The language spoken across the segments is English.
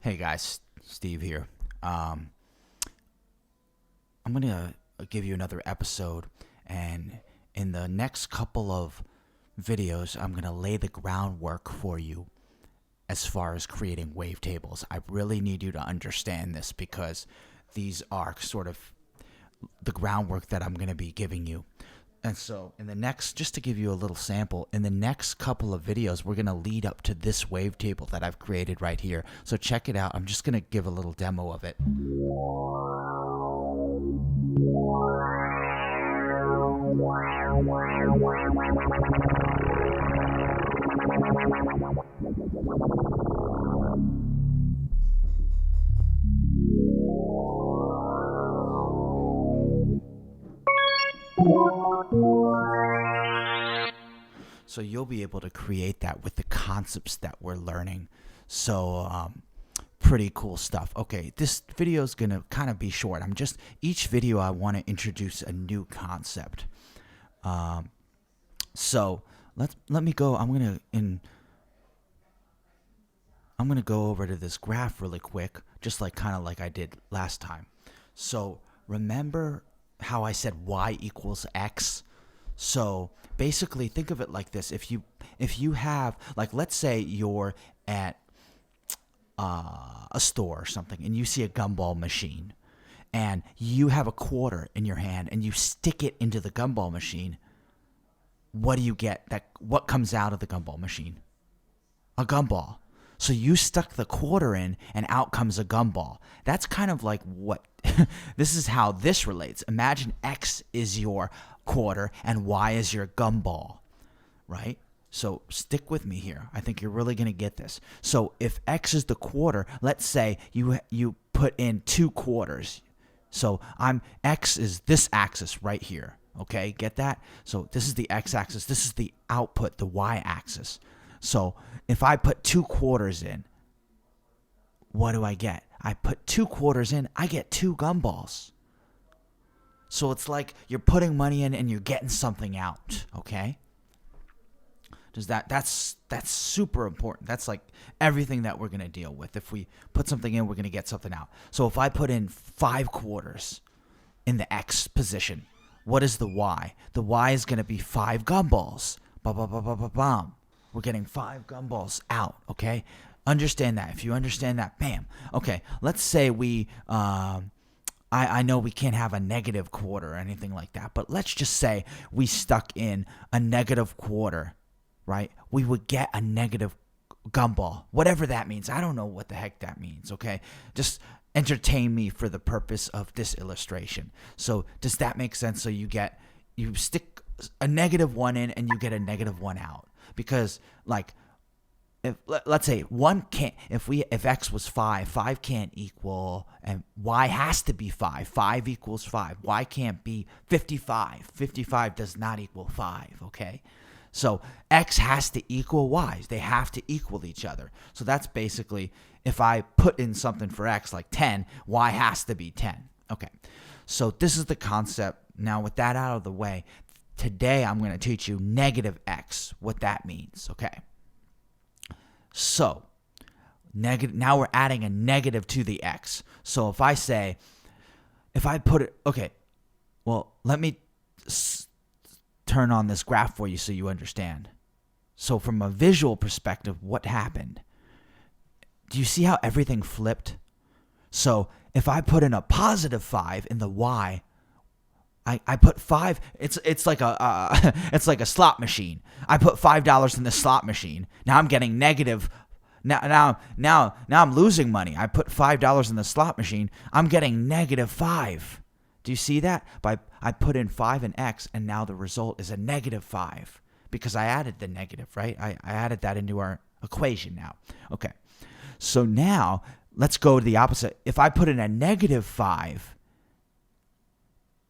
Hey guys, Steve here. I'm gonna give you another episode, and in the next couple of videos, I'm gonna lay the groundwork for you as far as creating wavetables. I really need you to understand this because these are sort of the groundwork that I'm gonna be giving you. And so, in the next, just to give you a little sample, in the next couple of videos, we're going to lead up to this wavetable that I've created right here. So check it out. I'm just going to give a little demo of it. So you'll be able to create that with the concepts that we're learning. So pretty cool stuff. Okay, this video is going to kind of be short. Each video I want to introduce a new concept. So let me go. I'm going to go over to this graph really quick, just kind of like I did last time. So remember how I said y equals x? So basically think of it like this. If you have, like, let's say you're at a store or something and you see a gumball machine and you have a quarter in your hand and you stick it into the gumball machine, what do you get? What comes out of the gumball machine? A gumball. So you stuck the quarter in and out comes a gumball. That's kind of like what this is how this relates. Imagine x is your quarter and y is your gumball, right? So stick with me here. I think you're really going to get this. So if x is the quarter, let's say you put in 2 quarters. So x is this axis right here. Okay, get that? So this is the x-axis. This is the output, the y-axis. So if I put 2 quarters in, what do I get? I put 2 quarters in, I get 2 gumballs. So it's like you're putting money in and you're getting something out, okay? That's super important. That's like everything that we're going to deal with. If we put something in, we're going to get something out. So if I put in 5 quarters in the X position, what is the Y? The Y is going to be 5 gumballs. Ba-ba-ba-ba-ba-bam. We're getting 5 gumballs out, okay? Understand that. If you understand that, bam. Okay, let's say I know we can't have a negative quarter or anything like that, but let's just say we stuck in a negative quarter, right? We would get a negative gumball, whatever that means. I don't know what the heck that means, okay? Just entertain me for the purpose of this illustration. So does that make sense? So you stick a -1 in and you get a -1 out. Because, like, let's say 1 can't, if x was 5 can't equal, and y has to be 5 equals 5. Y can't be 55. 55 does not equal 5, okay? So x has to equal y. They have to equal each other. So that's basically, if I put in something for x like 10, y has to be 10. Okay, so this is the concept. Now with that out of the way, today I'm going to teach you -x, what that means, okay? So, now we're adding a negative to the x. So if I put it, okay, well, let me turn on this graph for you so you understand. So from a visual perspective, what happened? Do you see how everything flipped? So if I put in a +5 in the y, I put 5. It's like a slot machine. I put $5 in the slot machine. Now I'm getting negative. Now I'm losing money. I put $5 in the slot machine. I'm getting -5. Do you see that? I put in 5 and x, and now the result is a -5 because I added the negative, right? I added that into our equation now. Okay. So now let's go to the opposite. If I put in a -5.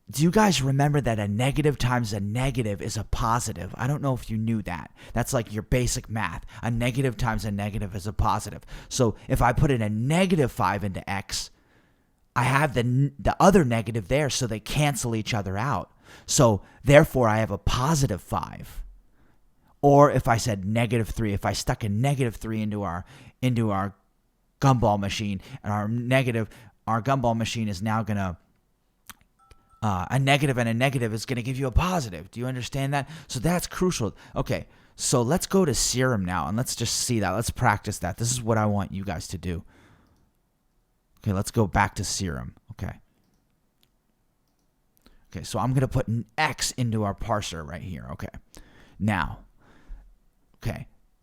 Do you guys remember that a negative times a negative is a positive? I don't know if you knew that. That's like your basic math. A negative times a negative is a positive. So if I put in a -5 into x, I have the other negative there, so they cancel each other out. So therefore, I have a +5. Or if I said -3, if I stuck a -3 into our gumball machine, and our gumball machine is now going to, a negative and a negative is going to give you a positive. Do you understand that? So that's crucial. Okay, so let's go to Serum now, and let's just see that. Let's practice that. This is what I want you guys to do. Okay, let's go back to Serum. Okay, so I'm going to put an X into our parser right here. Okay, now,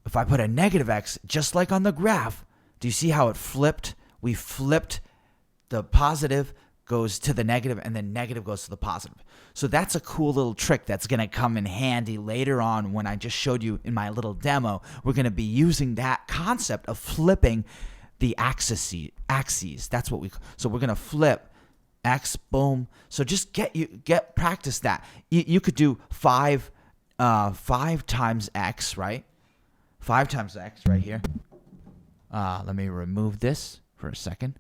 if I put a negative X, just like on the graph, do you see how it flipped? We flipped the positive goes to the negative, and then negative goes to the positive. So that's a cool little trick that's going to come in handy later on when I just showed you in my little demo. We're going to be using that concept of flipping the axes. That's what so we're going to flip X, boom. So just practice that. You could do 5 times X, right? 5 times X right here. Let me remove this for a second.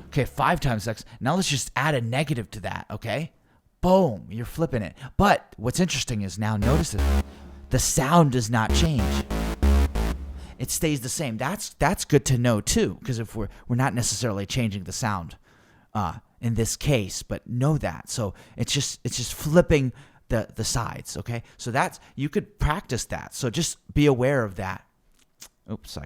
Okay, 5 times X. Now let's just add a negative to that, okay? Boom, you're flipping it. But what's interesting is now notice that the sound does not change. It stays the same. That's good to know too, because if we're not necessarily changing the sound in this case, but know that. So it's just flipping the sides, okay? So you could practice that. So just be aware of that. Oops,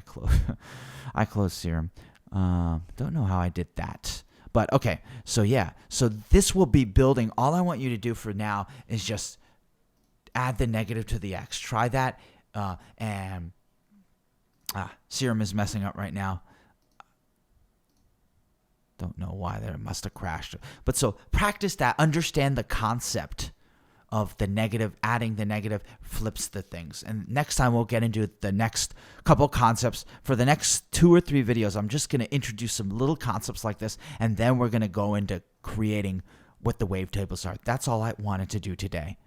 I closed Serum. Don't know how I did that, but okay. So yeah, so this will be building. All I want you to do for now is just add the negative to the X. Try that, and Serum is messing up right now. Don't know why there must have crashed. But so practice that. Understand the concept of the negative, adding the negative flips the things. And next time we'll get into the next couple concepts. For the next 2 or 3 videos, I'm just going to introduce some little concepts like this, and then we're going to go into creating what the wavetables are. That's all I wanted to do today.